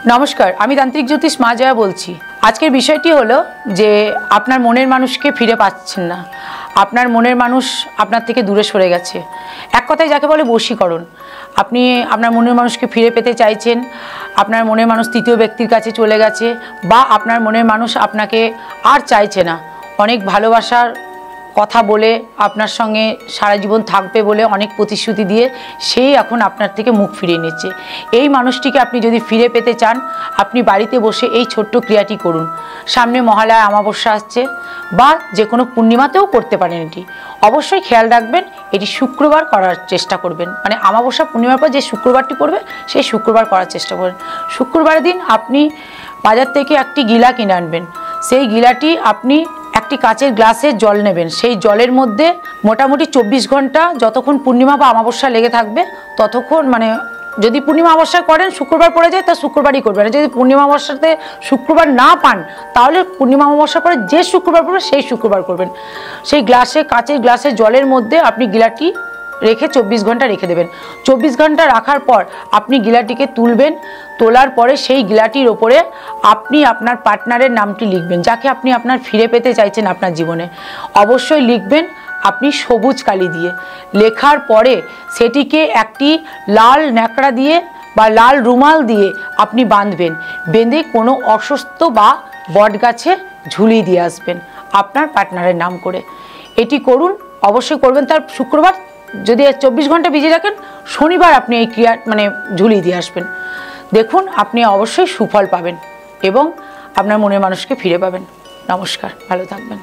নমস্কার, আমি তান্ত্রিক জ্যোতিষ মা জয়া বলছি। আজকের বিষয়টি হলো যে আপনার মনের মানুষকে ফিরে পাচ্ছেন না, আপনার মনের মানুষ আপনার থেকে দূরে সরে গেছে। এক কথায় যাকে বলে বশীকরণ। আপনি আপনার মনের মানুষকে ফিরে পেতে চাইছেন, আপনার মনের মানুষ তৃতীয় ব্যক্তির কাছে চলে গেছে, বা আপনার মনের মানুষ আপনাকে আর চাইছে না। অনেক ভালোবাসার কথা বলে আপনার সঙ্গে সারা জীবন থাকবে বলে অনেক প্রতিশ্রুতি দিয়ে সেই এখন আপনার থেকে মুখ ফিরিয়ে নিচ্ছে। এই মানুষটিকে আপনি যদি ফিরে পেতে চান, আপনি বাড়িতে বসে এই ছোট্ট ক্রিয়াটি করুন। সামনে মহালয়া অমাবস্যা আসছে, বা যে কোনো পূর্ণিমাতেও করতে পারেন। এটি অবশ্যই খেয়াল রাখবেন, এটি শুক্রবার করার চেষ্টা করবেন। মানে অমাবস্যা পূর্ণিমার পর যে শুক্রবারটি পড়বে সেই শুক্রবার করার চেষ্টা করবেন। শুক্রবারের দিন আপনি বাজার থেকে একটি গিলা কিনে আনবেন। সেই গিলাটি আপনি একটি কাচের গ্লাসে জল নেবেন। সেই জলের মধ্যে মোটামুটি 24 ঘন্টা, যতক্ষণ পূর্ণিমা বা অমাবস্যা লেগে থাকবে ততক্ষণ, মানে যদি পূর্ণিমা অমাবস্যা করেন শুক্রবার পড়ে যায় তা শুক্রবারই করবেন। যদি পূর্ণিমা অমাবস্যাতে শুক্রবার না পান তাহলে পূর্ণিমা অমাবস্যা পরে যে শুক্রবার পড়বে সেই শুক্রবার করবেন। সেই গ্লাসে, কাচের গ্লাসে জলের মধ্যে আপনি গিলাটি রেখে 24 ঘন্টা রেখে দেবেন। 24 ঘন্টা রাখার পর আপনি গিলাটিকে তুলবেন। তোলার পরে সেই গিলাটির ওপরে আপনি আপনার পার্টনারের নামটি লিখবেন, যাকে আপনি আপনার ফিরে পেতে চাইছেন আপনার জীবনে। অবশ্যই লিখবেন আপনি সবুজ কালি দিয়ে। লেখার পরে সেটিকে একটি লাল ন্যাকড়া দিয়ে বা লাল রুমাল দিয়ে আপনি বাঁধবেন। বেঁধে কোনো অসুস্থ বা বট গাছে ঝুলিয়ে দিয়ে আসবেন আপনার পার্টনারের নাম করে। এটি করুন, অবশ্যই করবেন। তার শুক্রবার, যদি 24 ঘন্টা ভিজিয়ে রাখেন, শনিবার আপনি এই ক্রিয়া ঝুলিয়ে দিয়ে আসবেন। দেখুন আপনি অবশ্যই সুফল পাবেন এবং আপনার মনের মানুষকে ফিরে পাবেন। নমস্কার, ভালো থাকবেন।